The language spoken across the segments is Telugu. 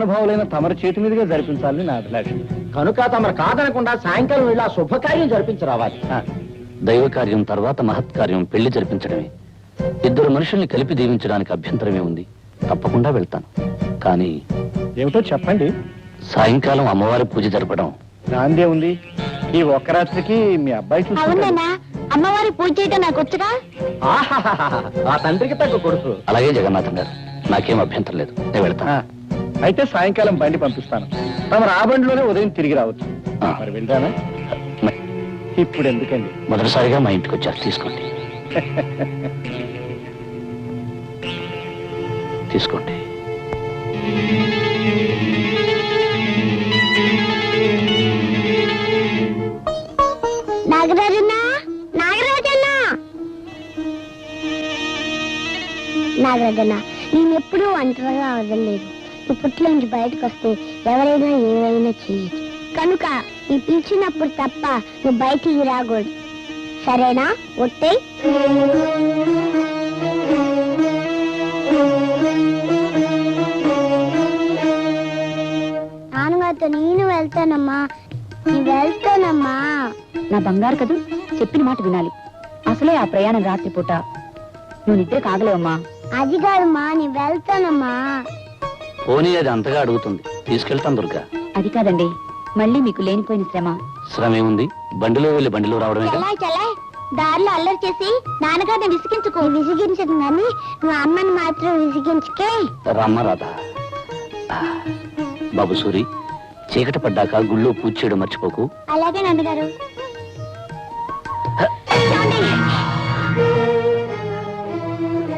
అనుభవాలైన తమరి చేతి మీదుగా జరిపించాలని నా అభిలాష. కనుక తమరు కాదనకుండా సాయంకాలం వెళ్ళి ఆ శుభకార్యం జరిపించరావాలి. దైవ కార్యం తర్వాత మహత్కార్యం పెళ్లి జరిపించడమే. ఇద్దరు మనుషుల్ని కలిపి దీవించడానికి అభ్యంతరమే ఉంది. తప్పకుండా వెళ్తాను. కానీ ఏమిటో చెప్పండి. సాయంకాలం అమ్మవారి పూజ జరపడం. నాందే ఉంది. ఈ ఒక్క రాత్రికి మీ అబ్బాయి అవునన్నా, అమ్మవారి పూజ చేయడం నాకు వచ్చుగా. ఆ తండ్రికి తగ్గ కొడుకు. అలాగే జగన్నాథం గారు, నాకేం అభ్యంతరం లేదు. నేను వెళ్తాను. అయితే సాయంకాలం బండి పంపిస్తాను. తమరు ఆ బండిలోనే ఉదయం తిరిగి రావచ్చు. మరి వెళ్తానా? ఇప్పుడు ఎందుకండి? మొదటిసారిగా మా ఇంటికి వచ్చారు, తీసుకోండి. తీసుకోండి. నాగరాజన్నా, నాగరాజన్నా, నాగరాజన్నా, నేనెప్పుడూ ఒంటరిగా వదలలేదు. ఇప్పట్లో నుంచి బయటకు వస్తే ఎవరైనా ఏమైనా చేయొచ్చు. కనుక నీ పిలిచినప్పుడు తప్ప నువ్వు బయటికి రాకూడదు. సరేనా? ఒట్టే. నాన్నగారితో నేను వెళ్తానమ్మా. నీ వెళ్తానమ్మా. నా బంగారు కదూ, చెప్పిన మాట వినాలి. అసలే ఆ ప్రయాణం రాత్రిపూట. నువ్వు నిద్ర కాగలేవమ్మా. అది కాదమ్మా, నీ వెళ్తానమ్మా. పోనీ అది అంతగా అడుగుతుంది, తీసుకెళ్తాను దుర్గా. అది కాదండి, మళ్ళీ మీకు లేనిపోయిన శ్రమ. శ్రమ ఏముంది? బండిలో వెళ్ళి బండిలో రావడమే. దారిలో అల్లరి చేసి నాన్నగారిని విసిగించుకో. విసిగించదు కానీ నువ్వు అమ్మని మాత్రం విసిగించుకే. రామ్మ రాధా. బాబు సూరి, చీకటి పడ్డాక గుళ్ళో పూజ చేయడం మర్చిపోకు. అలాగే నాన్నగారు.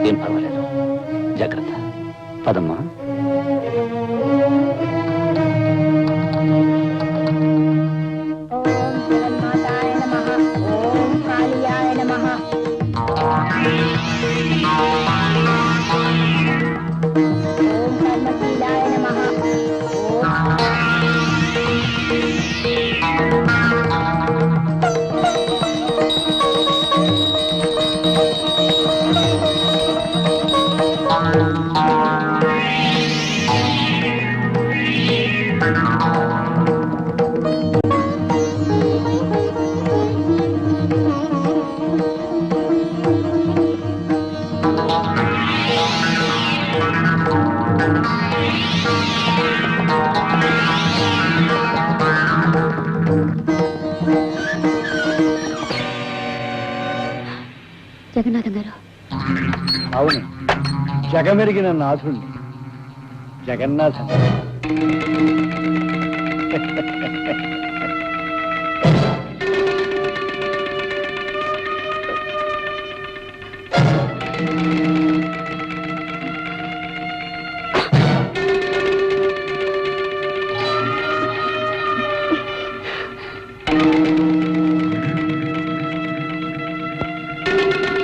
ఏం పర్వాలేదు, జాగ్రత్త. పదమ్మా. జగన్నాథం గారు. అవును, జగమెరిగిన నాథుణ్ణి, జగన్నాథం.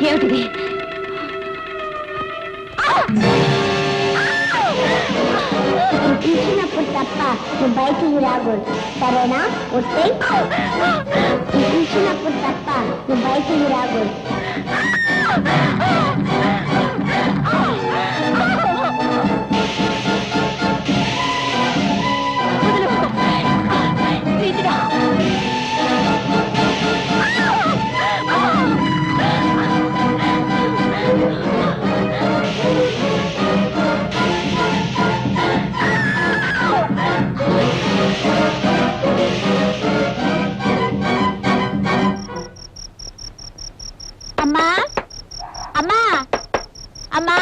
ఏమిటిది? పిలిచినప్పుడు తప్ప నువ్వు బయటికి రాకూడదు. సరేనా? ఒట్టే. పిలిచినప్పుడు తప్ప నువ్వు బయటికి రాకూడదు. అమ్మా, అమ్మా, అమ్మా.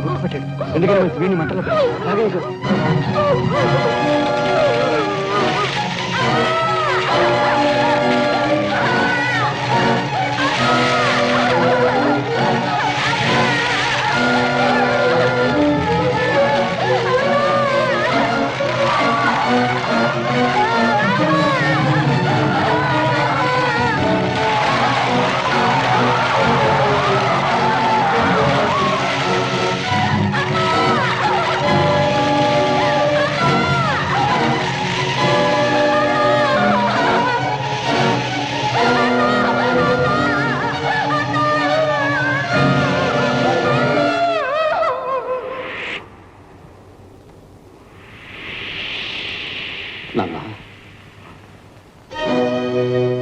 గుర్తుపెట్టాడు. ఎందుకంటే వీడిని మంటలు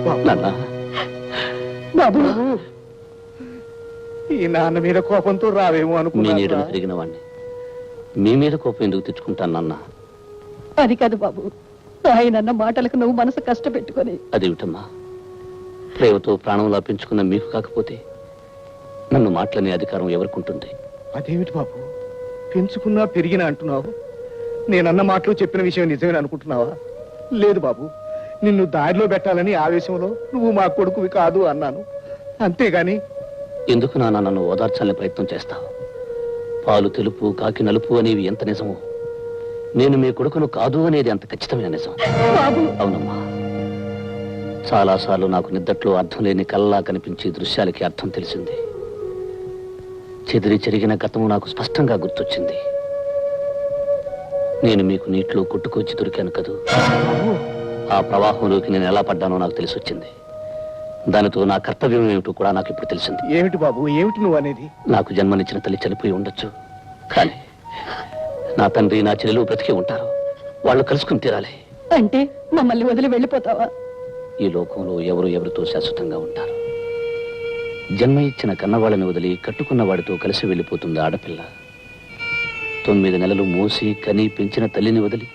నాన్న బాబు ఈ నాన్న మీద కోపంతో రావేమో మీ అనుకున్నా నీడను పెరిగిన వాడిని మీ మీద కోపం ఎందుకు తెచ్చుకుంటాను నాన్న? అది కాదు బాబు, ఆయనన్న మాటలకు నువ్వు మనసు కష్టపెట్టుకొని. అదేమిటమ్మా, ప్రేమతో ప్రాణంలా పెంచుకున్న మీకు కాకపోతే నన్ను మాటలనే అధికారం ఎవరికుంటుంది? అదేమిటి బాబు, పెంచుకున్నా పెరిగినా అంటున్నావు? నేనన్న మాటలు చెప్పిన విషయం నిజమేనా అనుకుంటున్నావా? లేదు బాబు, నిన్ను దారిలో పెట్టాలని ఆవేశంలో నువ్వు మా కొడుకువి కాదు అన్నాను, అంతేగాని. ఎందుకు నాన్న నన్ను ఓదార్చాలని ప్రయత్నం చేస్తావు? పాలు తెలుపు కాకి నలుపు అనేవి ఎంత నిజమో, నేను మీ కొడుకును కాదు అనేది అంత ఖచ్చితమైన నిజం. అవునమ్మా, చాలాసార్లు నాకు నిద్దట్లో అర్థం లేని కల్లా కనిపించే దృశ్యాలకి అర్థం తెలిసింది. చెదిరి చెరిగిన గతము నాకు స్పష్టంగా గుర్తొచ్చింది. నేను మీకు నీటిలో కొట్టుకొచ్చి దొరికాను కదూ, ఆ ప్రవాహంలోకి నేను ఎలా పడ్డానో నాకు తెలిసి వచ్చింది. దానితో నా కర్తవ్యం ఏమిటో కూడా నాకు ఇప్పుడు తెలిసింది. ఏమిటి బాబు, ఏమిటి నువ్వు అనేది? నాకు జన్మనిచ్చిన తల్లి చనిపోయి ఉండొచ్చు, కానీ నా తండ్రి నా చెల్లెలు బ్రతికి ఉంటారు. వాళ్ళు కలుసుకుని తీరాలి. అంటే మమ్మల్ని వదిలి వెళ్ళిపోతావా? ఈ లోకంలో ఎవరు ఎవరితో శాశ్వతంగా ఉంటారు. జన్మ ఇచ్చిన కన్నవాళ్ళని వదిలి కట్టుకున్న వాడితో కలిసి వెళ్ళిపోతుంది ఆడపిల్ల. 9 నెలలు మోసి కని పెంచిన తల్లిని వదిలి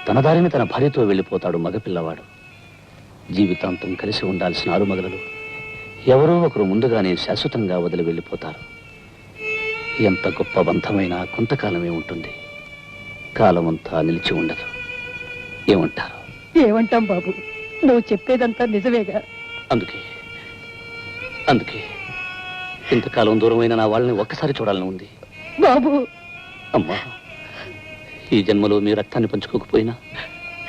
తన దారిని తన భార్యతో వెళ్ళిపోతాడు మగపిల్లవాడు. జీవితాంతం కలిసి ఉండాల్సిన ఆలుమగలలు ఎవరో ఒకరు ముందుగానే శాశ్వతంగా వదిలి వెళ్ళిపోతారు. ఎంత గొప్ప బంధమైనా కొంతకాలమే ఉంటుంది, కాలమంతా నిలిచి ఉండదు. ఏమంటారు? ఏమంటాం బాబు, నువ్వు చెప్పేదంతా నిజమేగా. అందుకే ఇంతకాలం దూరమైన నా వాళ్ళని ఒక్కసారి చూడాలని ఉంది. బాబు, అమ్మా, ఈ జన్మలో మీ రక్తాన్ని పంచుకోకపోయినా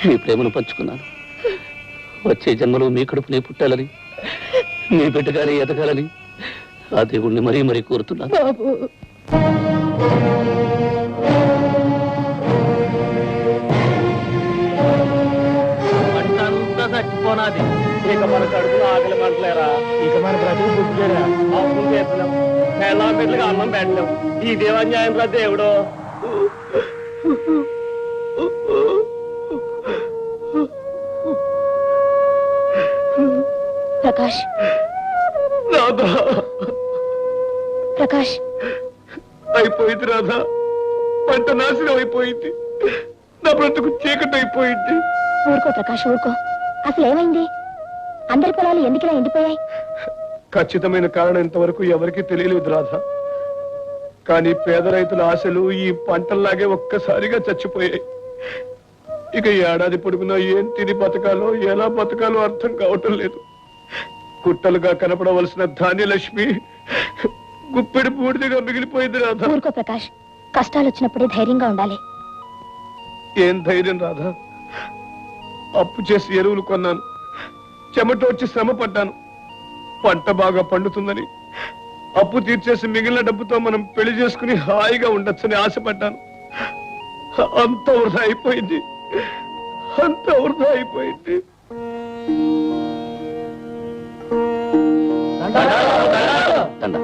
మీ ప్రేమను పంచుకున్నాను. వచ్చే జన్మలో మీ కడుపునే పుట్టాలని, మీ బిడ్డగానే ఎదగాలని ఆ దేవుణ్ణి మరీ మరీ కోరుతున్నాను. బాబు, చచ్చిపోనాది. ఇక మన కడుపులో ఆకలి మంటలేరా, ఇక మన బ్రతుకు పుట్టులేరా, అవసరం చేస్తున్నాం, ఎలా బిడ్డలుగా అన్నం పెట్టలేం. ఈ దేవాన్యాయం రా దేవుడు. ప్రకాష్, రాధా ప్రకాష్, అయిపోయింది రాధా, పంట నాశనం అయిపోయింది, నా బ్రతుకు చీకటి అయిపోయింది. ఊరుకో ప్రకాష్, ఊరుకో. అసలు ఏమైంది? అందరి పొలాలు ఎందుకులా ఎండిపోయాయి? ఖచ్చితమైన కారణం ఇంతవరకు ఎవరికీ తెలియలేదు రాధా. కానీ పేద రైతుల ఆశలు ఈ పంటల్లాగే ఒక్కసారిగా చచ్చిపోయాయి. ఇక ఏడాది పొడుగునా ఏం తిని బతకాలో ఎలా బతకాలో అర్థం కావటం లేదు. కుట్టలుగా కనపడవలసిన ధాన్యలక్ష్మి గుప్పెడి బూడిదిగా మిగిలిపోయింది రాధా. ఊరుకో ప్రకాష్, కష్టాలు వచ్చినప్పుడే ధైర్యంగా ఉండాలి. ఏం ధైర్యం రాధా, అప్పు చేసి ఎరువులు కొన్నాను, చెమటోడ్చి శ్రమ పడ్డాను. పంట బాగా పండుతుందని అప్పు తీర్చేసి మిగిలిన డబ్బుతో మనం పెళ్లి చేసుకుని హాయిగా ఉండొచ్చని ఆశపడ్డాను. అంత వృధా అయిపోయింది, అంత వృధా అయిపోయింది. దండ.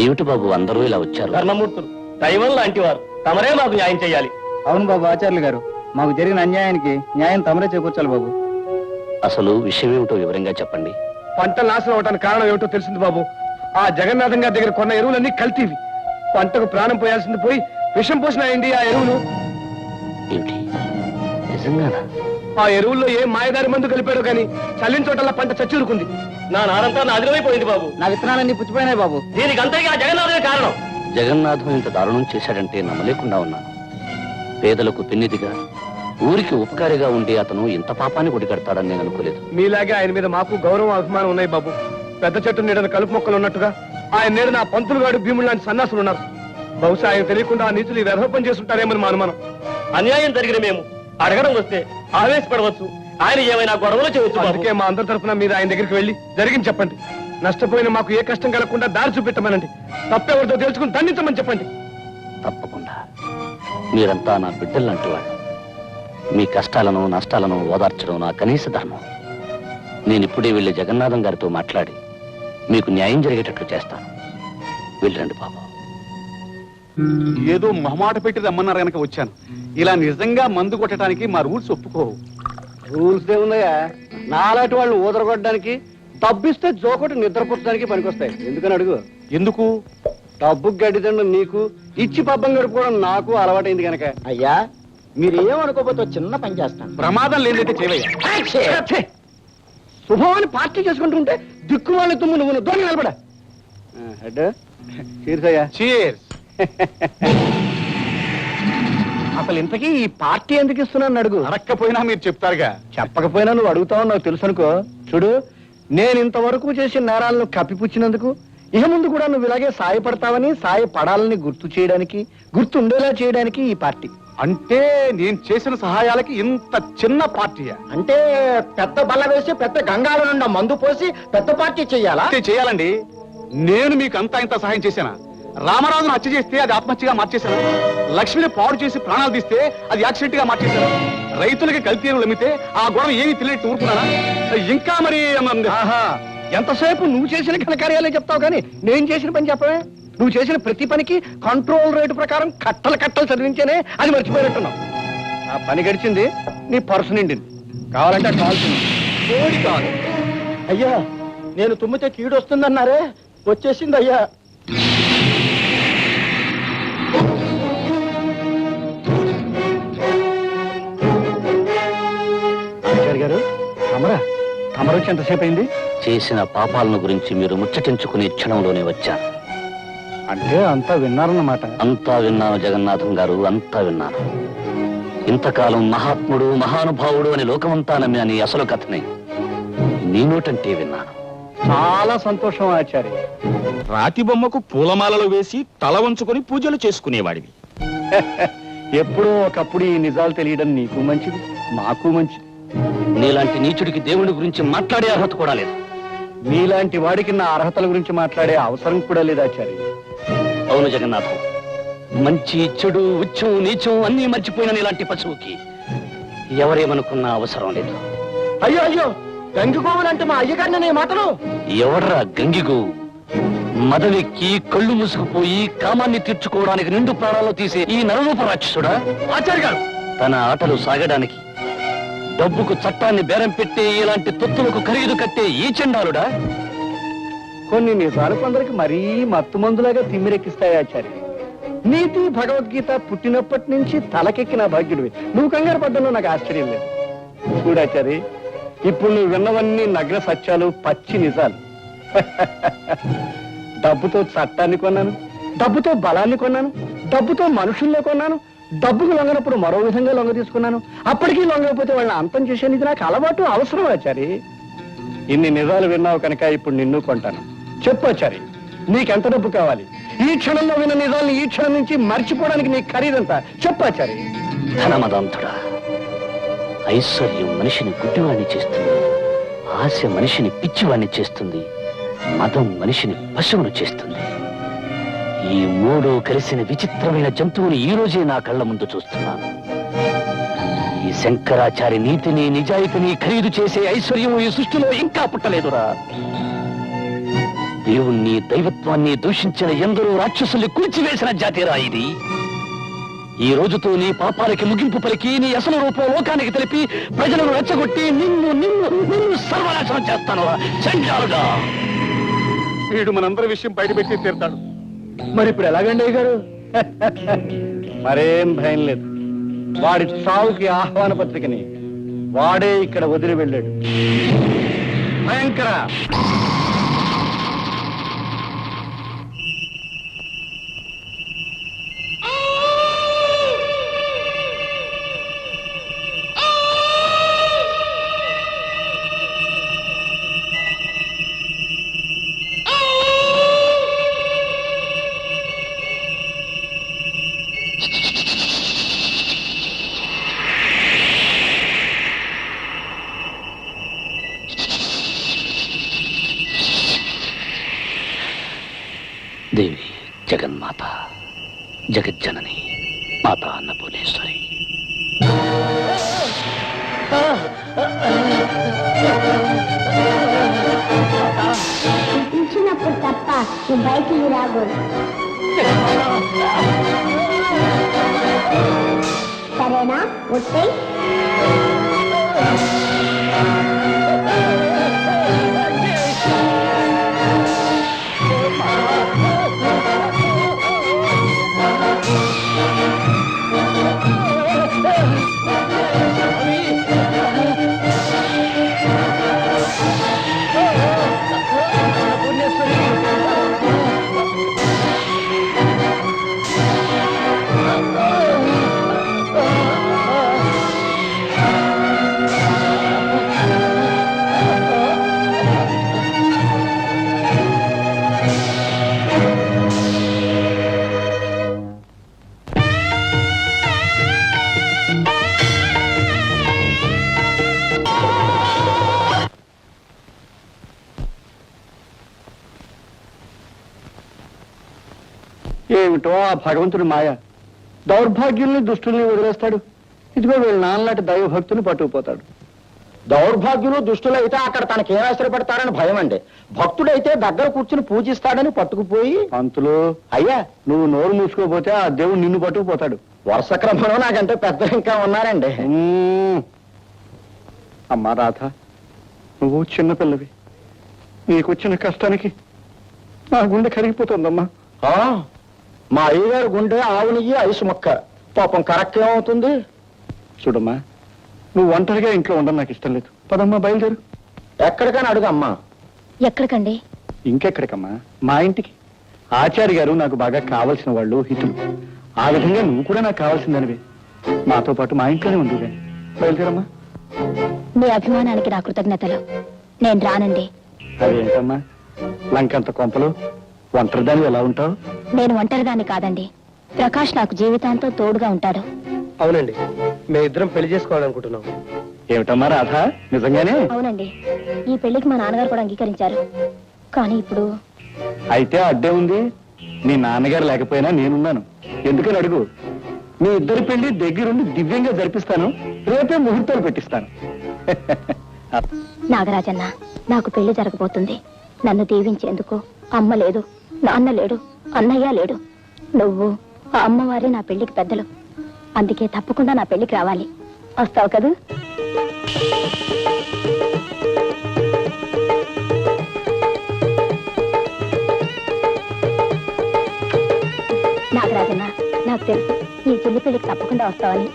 ఏమిటి బాబు అందరూ ఇలా వచ్చారు? కర్ణమూర్తులు దైవం లాంటి వారు, తమరే మాకు న్యాయం చేయాలి. అవును బాబు ఆచార్యులు గారు, మాకు జరిగిన అన్యాయానికి న్యాయం తమరే చేకూర్చాలి బాబు. అసలు విషయం ఏమిటో వివరంగా చెప్పండి. పంట నాశనం అవడానికి కారణం ఏమిటో తెలిసింది బాబు. ఆ జగన్నాథం గారి దగ్గర కొన్న ఎరువులన్నీ కల్తీవి. పంటకు ప్రాణం పోయాల్సింది పోయి విషం పోసినాయండి ఆ ఎరువులు. ఏమిటి, నిజంగానా? ఆ ఎరువుల్లో ఏ మాయదారి మందు కలిపాడో కానీ చల్లిన చోటల్లా పంట చచ్చూరుకుంది. నా నారంతా నాదిగమైపోయింది బాబు. నా విత్తనాలన్నీ పుచ్చిపోయినాయి బాబు. దీనికి అంతగా జగన్నాథమే కారణం. జగన్నాథం ఇంత దారుణం చేశాడంటే నమ్మలేకుండా ఉన్నాను. పేదలకు పెన్నిదిగా, ఊరికి ఉపకారిగా ఉండి అతను ఇంత పాపాన్ని ఒడిగడతాడని నేను అనుకోలేదు. మీలాగే ఆయన మీద మాకు గౌరవం అభిమానం ఉన్నాయి బాబు. పెద్ద చెట్టు నీడన కలుపు మొక్కలు ఉన్నట్టుగా ఆయన నేడు నా పంతులు గాడు భీముడు లాంటి సన్నాసులు ఉన్నారు. బహుశా ఆయన తెలియకుండా ఆ నీచులు వ్యధోపం చేస్తుంటారేమని మా అనుమానం. అన్యాయం జరిగిన మేము అడగడం వస్తే ఆవేశపడవచ్చు, ఆయన ఏమైనా గొడవలు చేయొచ్చు. అందుకే మా అందరి తరఫున మీరు ఆయన దగ్గరికి వెళ్ళి జరిగింది చెప్పండి. నష్టపోయిన మాకు ఏ కష్టం కలగకుండా దారి చూపెట్టమనండి. తప్పెవరితో తెలుసుకుని దండించమని చెప్పండి. తప్పకుండా. మీరంతా నా బిడ్డలంటూ వాళ్ళు. మీ కష్టాలను నష్టాలను ఓదార్చడం నా కనీస ధర్మం. నేను ఇప్పుడే వెళ్ళి జగన్నాథం గారితో మాట్లాడి మీకు న్యాయం జరిగేటట్లు చేస్తాను. వెళ్ళండి బాబు. ఏదో మొహమాట పెట్టి రమ్మన్నారు కనుక వచ్చాను. ఇలా నిజంగా మందు కొట్టడానికి మా రూల్స్ ఒప్పుకోవు. రూల్స్ ఏముందయ్యా, నాలాంటి వాళ్ళు ఊదరగొట్టడానికి, డబ్బిస్తే జోకొట్టి నిద్రపుచ్చడానికి పనికొస్తాయి. ఎందుకని అడుగు. ఎందుకు? డబ్బు గడ్డి తినడం నీకు, ఇచ్చి పబ్బం గడుపుకోవడం నాకు అలవాటైంది కనుక. అయ్యా మీరు ఏమనుకోకపోతే చిన్న పని చేస్తాను. ప్రమాదం లేదైతే చేయవయ్యా. శుభమని పార్టీ చేసుకుంటుంటే దిక్కు వాళ్ళ తుమ్ము నువ్వు దొరికి నిలబడ. హెడ్ చీర్సయ్యా. చీర్స్. అసలు ఇంతకీ ఈ పార్టీ ఎందుకు ఇస్తున్నాను అడుగు. అడక్కపోయినా మీరు చెప్తారుగా. చెప్పకపోయినా నువ్వు అడుగుతావు నాకు తెలుసు అనుకో. చూడు, నేను ఇంతవరకు చేసిన నేరాలను కప్పిపుచ్చినందుకు ఇక ముందు కూడా నువ్వు ఇలాగే సాయపడతావని, సాయపడాలని గుర్తు చేయడానికి, గుర్తుండేలా చేయడానికి ఈ పార్టీ. అంటే నేను చేసిన సహాయాలకి ఇంత చిన్న పార్టీయా? అంటే పెద్ద బల్ల వేసి పెద్ద గంగాల నుండి మందు పోసి పెద్ద పార్టీ చెయ్యాలా? అంటే చేయాలండి. నేను మీకు అంతా ఇంత సహాయం చేశానా? రామరాజును హత్య చేస్తే అది ఆత్మహత్యగా మార్చేశాను. లక్ష్మిని పాడు చేసి ప్రాణాలు తీస్తే అది యాక్సిడెంట్ గా మార్చేశాను. రైతులకి కల్తీలు అమ్మితే ఆ గొడవ ఏమీ తెలియట్టు ఊరుకున్నానా? ఇంకా మరి ఆహా, ఎంతసేపు నువ్వు చేసిన ఘనకార్యాలే చెప్తావు కానీ నేను చేసిన పని చెప్పవే. నువ్వు చేసిన ప్రతి పనికి కంట్రోల్ రేటు ప్రకారం కట్టలు కట్టలు చదివించేనే అది మర్చిపోయినట్టున్నావు. ఆ పని గడిచింది, నీ పర్సు నిండింది. కావాలంటే కావాల్సింది కోడి కాదు అయ్యా. నేను తుమ్మితే కీడు వస్తుందన్నారే, వచ్చేసింది అయ్యా. ఆచార్య గారు, తమరు వచ్చి ఎంతసేపు అయింది? చేసిన పాపాలను గురించి మీరు ముచ్చటించుకునే క్షణంలోనే వచ్చాను. అంటే అంతా విన్నారన్నమాట. అంతా విన్నాను జగన్నాథం గారు, అంతా విన్నాను. ఇంతకాలం మహాత్ముడు, మహానుభావుడు అని లోకమంతా నమ్మిన నీ అసలు కథని నీ నోటంటే విన్నాను. చాలా సంతోషం ఆచార్య. రాతి బొమ్మకు పూలమాలలు వేసి తల వంచుకొని పూజలు చేసుకునేవాడివి. ఎప్పుడో ఒకప్పుడు ఈ నిజాలు తెలియడం నీకు మంచిది, మాకు మంచిది. నీలాంటి నీచుడికి దేవుడి గురించి మాట్లాడే అర్హత కూడా లేదు. నీలాంటి వాడికి నా అర్హతల గురించి మాట్లాడే అవసరం కూడా లేదు ఆచార్య. అవును జగన్నాథం, మంచి చెడు, ఉచ్చం నీచం అన్నీ మర్చిపోయిన నీలాంటి పశువుకి ఎవరేమనుకున్నా అవసరం లేదు. అయ్యో అయ్యో, గంగిగోవులంటే మా అయ్యగారిని మాటలు. ఎవడ్రా గంగిగు? మదవెక్కి కళ్ళు మూసుకుపోయి కామాన్ని తీర్చుకోవడానికి నిండు ప్రాణాలు తీసే ఈ నరరూప రాక్షసుడా? ఆచార్య గారు, తన ఆటలు సాగడానికి డబ్బుకు చట్టాన్ని బేరం పెట్టే ఇలాంటి తొత్తులకు ఖరీదు కట్టే ఈ చండాలుడా? కొన్ని నిజాలు కొందరికి మరీ మత్తు మందులాగా తిమ్మిరెక్కిస్తాయి ఆచార్య. నీతి భగవద్గీత పుట్టినప్పటి నుంచి తలకెక్కిన భాగ్యుడివి. నువ్వు కంగారు పడ్డంలో నాకు ఆశ్చర్యం లేదు. చూడాచారి, ఇప్పుడు నువ్వు విన్నవన్నీ నగ్న సత్యాలు, పచ్చి నిజాలు. డబ్బుతో చట్టాన్ని కొన్నాను, డబ్బుతో బలాన్ని కొన్నాను, డబ్బుతో మనుషుల్లో కొన్నాను, డబ్బుకు లొంగనప్పుడు మరో విధంగా లొంగ తీసుకున్నాను. అప్పటికీ లొంగకపోతే వాళ్ళని అంతం చేసేది ఇది నాకు అలవాటు, అవసరం ఆచారి. ఇన్ని నిజాలు విన్నావు కనుక ఇప్పుడు నిన్ను కొంటాను. చెప్పు ఆచారి, నీకెంత డబ్బు కావాలి? ఈ క్షణంలో విన్న నిజాలను ఈ క్షణం నుంచి మర్చిపోవడానికి నీ ఖరీదంతా చెప్పు ఆచారి. ధనమదంతుడా, ఐశ్వర్యం మనిషిని గుడ్డివాణ్ణి చేస్తుంది, ఆశ మనిషిని పిచ్చివాణ్ణి చేస్తుంది, మదం మనిషిని పశువును చేస్తుంది. ఈ మూడు కలిసిన విచిత్రమైన జంతువుని ఈ రోజే నా కళ్ళ ముందు చూస్తున్నాను. ఈ శంకరాచారి నీతిని, నిజాయితీని ఖరీదు చేసే ఐశ్వర్యం ఈ సృష్టిలో ఇంకా పుట్టలేదురా. దేవుణ్ణి, దైవత్వాన్ని దూషించిన ఎందరో రాక్షసుల్ని కూల్చివేసిన జాతిరా ఇది. ఈ రోజుతో నీ పాపాలకి ముగింపు పలికి నీ అసలు రూపం లోకానికి తెలిపి ప్రజలను రెచ్చగొట్టి నిన్ను నిన్ను నిన్ను సర్వనాశనం చేస్తాను చండాలుగా. వీడు మనందరి విషయం బయటపెట్టి తీరుతాడు. మరి ఇప్పుడు ఎలాగండి అయ్య గారు? మరేం భయం లేదు. వాడి చావుకి ఆహ్వాన పత్రికని వాడే ఇక్కడ వదిలి వెళ్ళాడు. భయంకర దేవి జగన్మాత, జగజ్జనని, మాత అన్నపూర్ణేశ్వరి. పిలిచినప్పుడు తప్ప నువ్వు బయటికి రాకూడదు. సరేనా? వచ్చేయ్. ఏమిటో ఆ భగవంతుడి మాయ, దౌర్భాగ్యుల్ని దుష్టుల్ని వదిలేస్తాడు. ఇదిగో వీళ్ళ నాన్నలాంటి దైవభక్తులు పట్టుకుపోతాడు. దౌర్భాగ్యులు దుష్టులైతే అక్కడ తనకేం ఆశ్రయపడతారని భయం అండి. భక్తుడైతే దగ్గర కూర్చుని పూజిస్తాడని పట్టుకుపోయి, పంతులు అయ్యా నువ్వు నోరు మూసుకోపోతే ఆ దేవుడు నిన్ను పట్టుకుపోతాడు. వరుస క్రమంలో నాకంటే పెద్ద ఇంకా ఉన్నారండి. అమ్మా రాధ, నువ్వు చిన్నపిల్లవి, నీకొచ్చిన కష్టానికి నా గుండె కరిగిపోతుందమ్మా. మా అయ్యగారు గుండె ఆవు నెయ్యి ఐసు మొక్క, పాపం కరెక్ట్ ఏమవుతుంది. చూడమ్మా, నువ్వు ఒంటరిగా ఇంట్లో ఉండడం నాకు ఇష్టం లేదు. పదమ్మా బయలుదేరు. ఎక్కడికైనా అడుగు అమ్మా. ఎక్కడికండి? ఇంకెక్కడికమ్మా, మా ఇంటికి. ఆచార్య గారు నాకు బాగా కావలసిన వాళ్ళు, హితులు. ఆ విధంగా నువ్వు కూడా నాకు కావాల్సిందనివి. మాతో పాటు మా ఇంట్లోనే ఉంది కానీ బయలుదేరమ్మా. మీ అభిమానానికి నా కృతజ్ఞతలు. నేను రానండి. అదేంటమ్మా లంకంత కొంపలు, ఒంటరిదాన్ని ఎలా ఉంటావు? నేను ఒంటరిదాన్ని కాదండి. ప్రకాష్ నాకు జీవితాంతం తోడుగా ఉంటాడు. అవునండి, మేమిద్దరం పెళ్లి చేసుకోవాలనుకుంటున్నాం. ఏమిటమ్మా రాధా, నిజంగానే? అవునండి, ఈ పెళ్లికి మా నాన్నగారు కూడా అంగీకరించారు. కానీ ఇప్పుడు అయితే అడ్డే ఉంది. నీ నాన్నగారు లేకపోయినా నేనున్నాను. ఎందుకని అడుగు. మీ ఇద్దరి పెళ్లి దగ్గరుండి దివ్యంగా జరిపిస్తాను. రేపే ముహూర్తాలు పెట్టిస్తాను. నాగరాజన్న, నాకు పెళ్లి జరగబోతుంది. నన్ను దీవించేందుకు అమ్మ లేదు, నాన్న లేడు, అన్నయ్య లేడు. నువ్వు ఆ అమ్మవారి నా పెళ్లికి పెద్దలు. అందుకే తప్పకుండా నా పెళ్లికి రావాలి. వస్తావు కదూ? నాగరాజన్న, నాకు తెలుసు ఈ చెల్లి పెళ్లికి తప్పకుండా వస్తావని.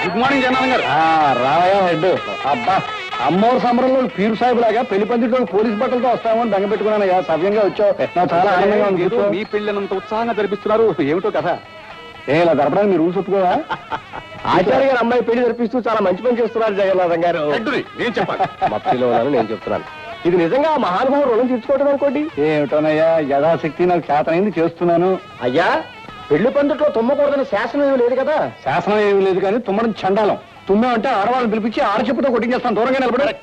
గుడ్ మార్నింగ్ జనార్దన్ గారు. రావయా హెడ్. అబ్బా, అమ్మోరు సమరంలో పీరు సాహిబ్ లాగా పెళ్లి పందిట్లో పోలీస్ బట్టలతో వస్తామని దంగ పెట్టుకున్నానయ్యా. సవ్యంగా వచ్చావు, నాకు చాలా ఆనందంగా ఉంది. మీ పెళ్ళినంత ఉత్సాహంగా జరిపిస్తున్నారు, ఏమిటో కథ? ఇలా జరపడానికి మీరు రూల్స్ ఒప్పుకోవా? ఆచార్య గారు అమ్మాయి పెళ్లి జరిపిస్తూ చాలా మంచి పని చేస్తున్నారు జగన్నాథం గారు. నేను చెప్పాలి. మత్తిలో నేను చెప్తున్నాను. ఇది నిజంగా మహానుభావుడు రుణం తీర్చుకోవటం అనుకోండి. ఏమిటోనయ్యా, యథాశక్తి నాకు చేతనైంది చేస్తున్నాను. అయ్యా, పెళ్లి పందిట్లో తుమ్మకూడదని శాసనం ఏమి లేదు కదా? శాసనం ఏమి లేదు కానీ తుమ్మడం చండాలం. తుమ్మామంటే ఆడవాళ్ళని పిలిపించి ఆడ చెప్పుతో కొట్టించేస్తాను. దూరంగా నిలబడి.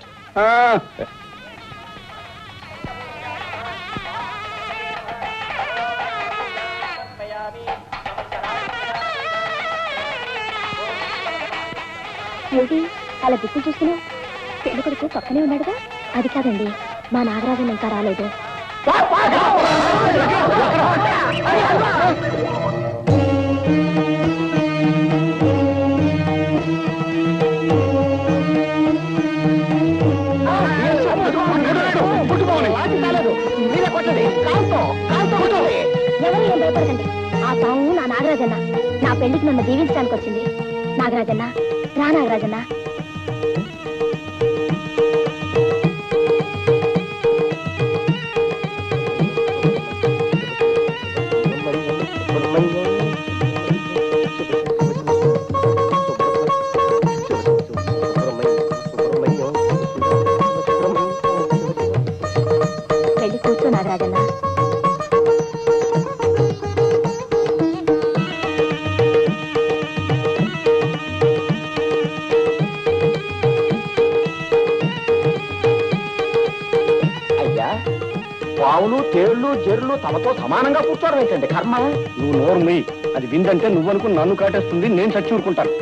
ఏంటి అలా దిక్కులు చూస్తున్నావు? పెళ్లి కొడుకు పక్కనే ఉన్నాడుగా. అది కాదండి, మా నాగరాజన్ ఇంకా రాలేదు. ఎవరు ఏం భయపడకండి. ఆ పాము నా నాగరాజన్న. నా పెళ్లికి నన్ను దీవించడానికి వచ్చింది. నాగరాజన్న, రా నాగరాజన్న. వెళ్ళి కూర్చో నాగరాజన్న. అయ్యా, పావులు తేళ్లు జెర్లు తమతో సమానంగా కూర్చోవడం ఏంటండి కర్మ? నువ్వు నోరు మీ. అది విందంటే నువ్వనుకుని నన్ను కాటేస్తుంది, నేను చచ్చి ఊరుకుంటాను.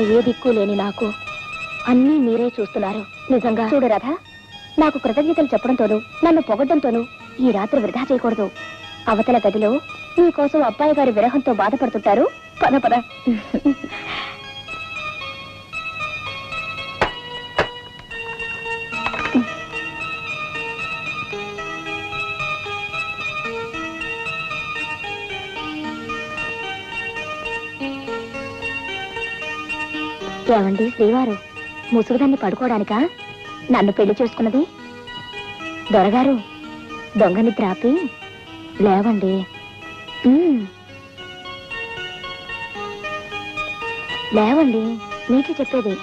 ఏ దిక్కు లేని నాకు అన్నీ మీరే చూస్తున్నారు. నిజంగా చూడు రాధా, నాకు కృతజ్ఞతలు చెప్పడంతోనూ నన్ను పొగడ్డంతోనూ ఈ రాత్రి వృధా చేయకూడదు. అవతల గదిలో నీకోసం అబ్బాయి గారి విరహంతో బాధపడుతుంటారు. పద పద. ఏమండి శ్రీవారు, ముసుగుదాన్ని పడుకోవడానికా నన్ను పెళ్లి చేసుకున్నది? దొరగారు, దొంగ నిద్ర ఆపి లేవండి. లేవండి, నీకే చెప్పేది.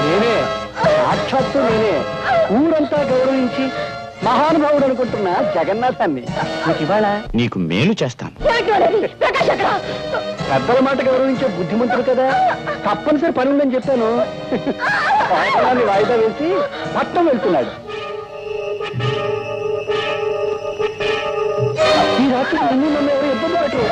నేనే, సాక్షాత్తు నేనే, ఊరంతా గౌరవించి మహానుభావుడు అనుకుంటున్న జగన్నాథాన్ని నీకు ఇవాళ నీకు మేలు చేస్తాను. పెద్దల మాట గౌరవించే బుద్ధిమంతుడు కదా, తప్పనిసరి పని ఉందని చెప్పాను. వాయిదాన్ని వాయిదా వేసి పట్టం వెళ్తున్నాడు. ఈ రాత్రి నిన్ను నన్ను ఎవరు ఇబ్బంది పెట్టరు.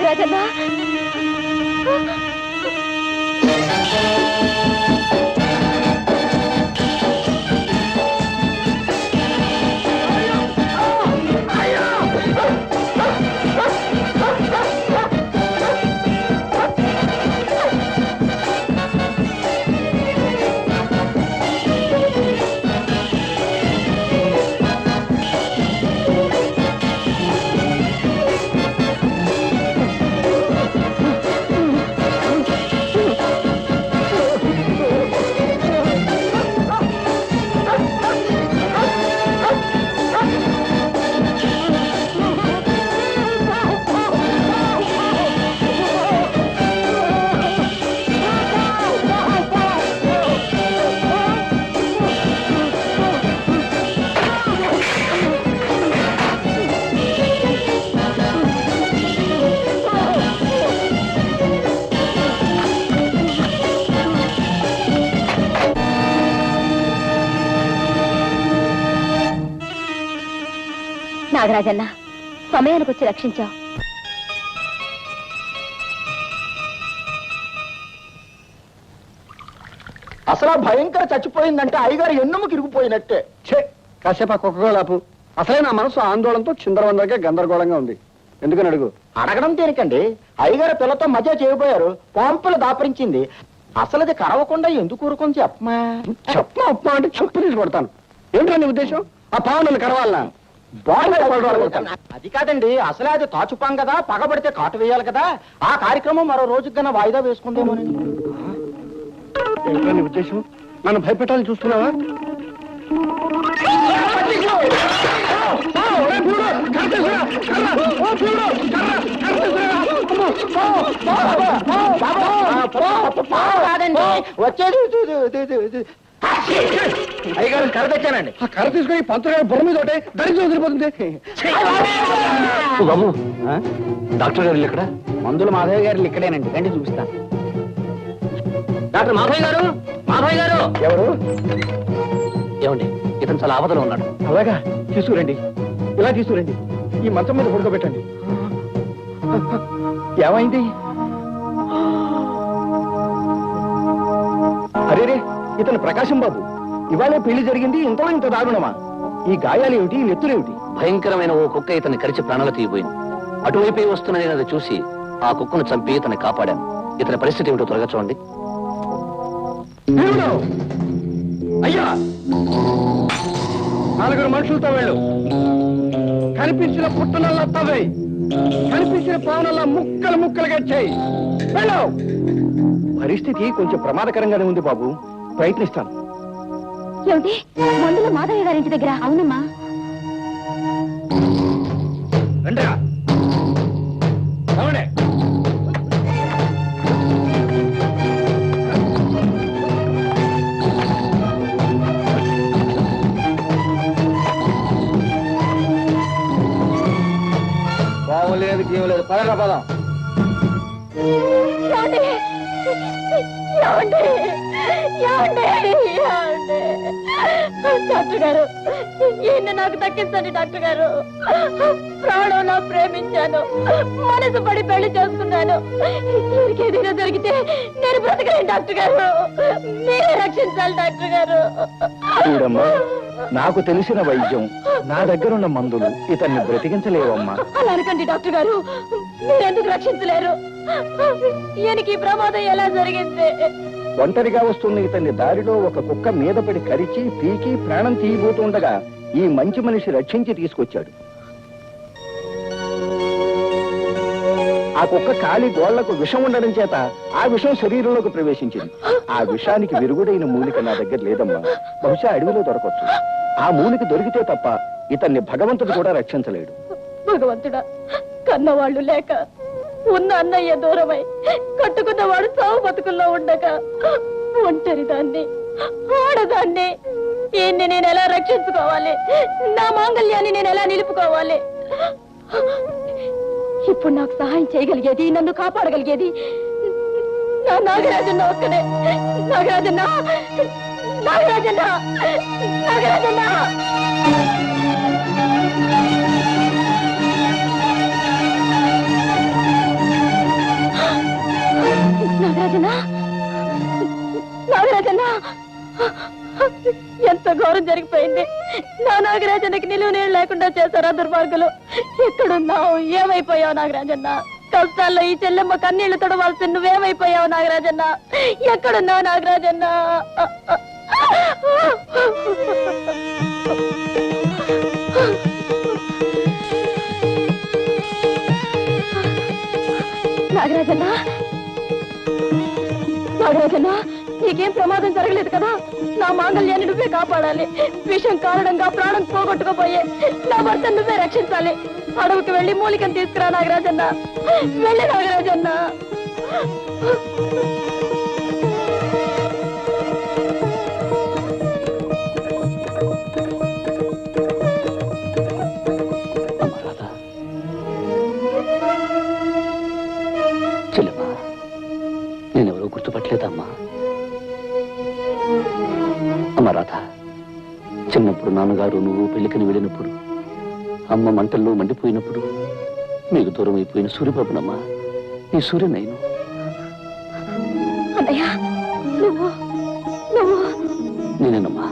నాగరాజన్న, నాగరాజన్న, సమయానికి వచ్చి రక్షించావు. అసలు ఆ భయంకర చచ్చిపోయిందంటే అయ్యగారు ఎన్నుము కిరిగిపోయినట్టే. ఛే, కాసేపు ఆ కుక్కగోలాపు. అసలే నా మనసు ఆందోళనతో చిందరవందరగా గందరగోళంగా ఉంది. ఎందుకని అడుగు. అడగడం దేనికండి, అయ్యగారు పిల్లతో మధ్య చేయబోయారు, పాంపులు దాపరించింది. అసలు అది కరవకుండా ఎందుకు ఊరుకొని చెప్పమా. చెప్పమా ఉప్మా అంటే చెప్పు తీసి కొడతాను. ఏంటో నీ ఉద్దేశం? ఆ పావులను కరవాలనా? అది కాదండి, అసలే అది తాచుపాం కదా, పగబడితే కాటు వేయాలి కదా. ఆ కార్యక్రమం మరో రోజు కన్నా వాయిదా వేసుకుందేమోనని. ఏంటో నీ ఉద్దేశం? నన్ను భయపెట్టాలని చూస్తున్నావా? వచ్చేది అయ్యగారు కర్ర తెచ్చానండి. ఆ కర్ర తీసుకుని పంతులు గారు బుర్ర మీద ఒకటే దరిద్రం వదిలిపోతుంది. బాబు, డాక్టర్ గారు ఇక్కడ? మందులు మాధవ్ గారు ఇక్కడేనండి, రండి చూపిస్తాను. డాక్టర్ మాధవ్ గారు, మాధవ్ గారు. ఎవరు? ఏమండి, ఇతను చాలా ఆపదలో ఉన్నాడు. అలాగా, తీసుకురండి. ఇలా తీసుకురండి. ఈ మంచం మీద పడుకోబెట్టండి. ఏమైంది? అరేరే, ఇతను ప్రకాశం బాబు. ఇవాళే పెళ్లి జరిగింది, ఇంతలో ఇంత దారుణమా? ఈ గాయాలేమిటి, ఈ నెత్తులేమిటి? భయంకరమైన ఓ కుక్క ఇతన్ని కరిచి ప్రాణాలు తీయబోయింది. అటువైపే వస్తున్న నేను అది చూసి ఆ కుక్కను చంపి ఇతన్ని కాపాడాను. ఇతని పరిస్థితి ఏమిటో త్వరగా చూడండి. అయ్యా, 4 మనుషులతో వెళ్ళు. కనిపించిన పుట్టనల్లా తవ్వేయి, కనిపించిన పావునల్లా ముక్కలు ముక్కలుగా చేయి. వెళ్ళవు. పరిస్థితి కొంచెం ప్రమాదకరంగానే ఉంది బాబు, ప్రయత్నిస్తాను. ఏమిటి మందుల మాధయ్య గారింటి దగ్గర? అవునమ్మా. రండిరా. అవునే. బాగులేదు గీం లేదు, పదరా పదం. డాక్టర్ గారు, ఈయన నాకు దక్కించండి డాక్టర్ గారు. ప్రాణంలో ప్రేమించాను, మనసు పడి పెళ్లి చేసుకున్నాను. ఏదైనా జరిగితే నేను బ్రతకలేను డాక్టర్ గారు, మీరే రక్షించాలి డాక్టర్ గారు. చూడమ్మా, నాకు తెలిసిన వైద్యం, నా దగ్గర ఉన్న మందులు ఇతన్ని బ్రతికించలేవమ్మా. అలా అనకండి డాక్టర్ గారు, మీరెందుకు రక్షించలేరు? ఈయనకి ఈ ప్రమాదం ఎలా జరిగింది? ఒంటరిగా వస్తున్న ఇతన్ని దారిలో ఒక కుక్క మీద పడి కరిచి పీకి ప్రాణం తీయబోతుండగా ఈ మంచి మనిషి రక్షించి తీసుకొచ్చాడు. ఆ కుక్క కాలి గోళ్లకు విషం ఉండడం చేత ఆ విషం శరీరంలోకి ప్రవేశించింది. ఆ విషానికి విరుగుడైన మూలిక నా దగ్గర లేదమ్మా, బహుశా అడవిలో దొరకవచ్చు. ఆ మూలిక దొరికితే తప్ప ఇతన్ని భగవంతుడు కూడా రక్షించలేడు. భగవంతుడా, కన్నవాళ్ళు లేక, ఉన్న అన్నయ్య దూరమై, కట్టుకున్నవాడు చావు బతుకుల్లో ఉండగా, ఒంటరి దాన్ని, ఆడదాన్ని, ఈయన్ని నేను ఎలా రక్షించుకోవాలి? నా మాంగళ్యాన్ని నేను ఎలా నిలుపుకోవాలి? ఇప్పుడు నాకు సహాయం చేయగలిగేది, నన్ను కాపాడగలిగేది నా నాగరాజన్న ఒక్కడే. నాగరాజన్న, నాగరాజన్న, నాగరాజన్న. నాగరాజన్న, నాగరాజన్న, ఎంత ఘోరం జరిగిపోయింది. నా నాగరాజన్నకి నిలువ నీళ్ళు లేకుండా చేశారా దుర్మార్గులు? ఎక్కడున్నావు? ఏమైపోయావు నాగరాజన్న? కష్టాల్లో ఈ చెల్లెమ్మ కన్నీళ్లు తొడవాల్సి నువ్వేమైపోయావు నాగరాజన్న? ఎక్కడున్నావు నాగరాజన్న? నాగరాజన్న, నాగరాజన్న, నీకేం ప్రమాదం జరగలేదు కదా? నా మాంగళ్యాన్ని నువ్వే కాపాడాలి. విషం కారణంగా ప్రాణం పోగొట్టుకోపోయే నా భర్త నువ్వే రక్షించాలి. అడవికి వెళ్ళి మూలికను తీసుకురా నాగరాజన్న. వెళ్ళి నాగరాజన్న. చెల్లెమ్మా, నేనెవరో గుర్తుపట్టలేదమ్మా. అమ్మ రాధ, చిన్నప్పుడు నాన్నగారు నువ్వు పెళ్లికని వెళ్ళినప్పుడు, అమ్మ మంటల్లో మండిపోయినప్పుడు మీకు దూరం అయిపోయిన సూర్యబాబునమ్మా, నీ సూర్యనైను. అన్నయ్య, నువ్వు నువ్వు నేనేనమ్మా,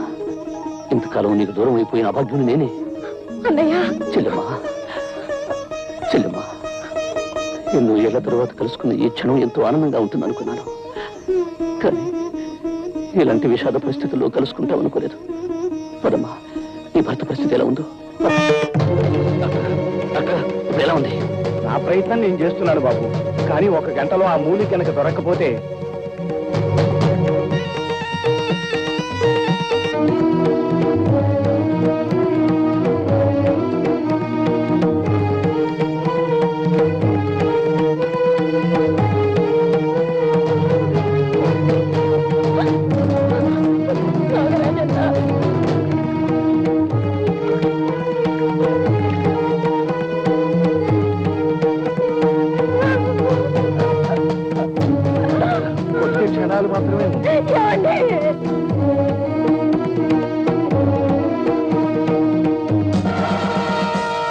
ఇంతకాలం నీకు దూరం అయిపోయిన అభాగ్యుని నేనే. అన్నయ్య, చెల్లెమ్మా, చెల్లెమ్మా, ఎన్నో ఏళ్ల తర్వాత కలుసుకున్న ఈ క్షణం ఎంతో ఆనందంగా ఉంటుంది అనుకున్నాను. కానీ ఇలాంటి విషాద పరిస్థితుల్లో కలుసుకుంటాం అనుకోలేదు. పదమ్మా, నీ భర్త పరిస్థితి ఎలా ఉందో? ఇప్పుడు ఎలా ఉంది? నా ప్రయత్నం నేను చేస్తున్నాను బాబు, కానీ 1 గంటలో ఆ మూలిక కనుక దొరక్కపోతే కొద్ది క్షణాలు మాత్రమే ఉంది. ఏమండి?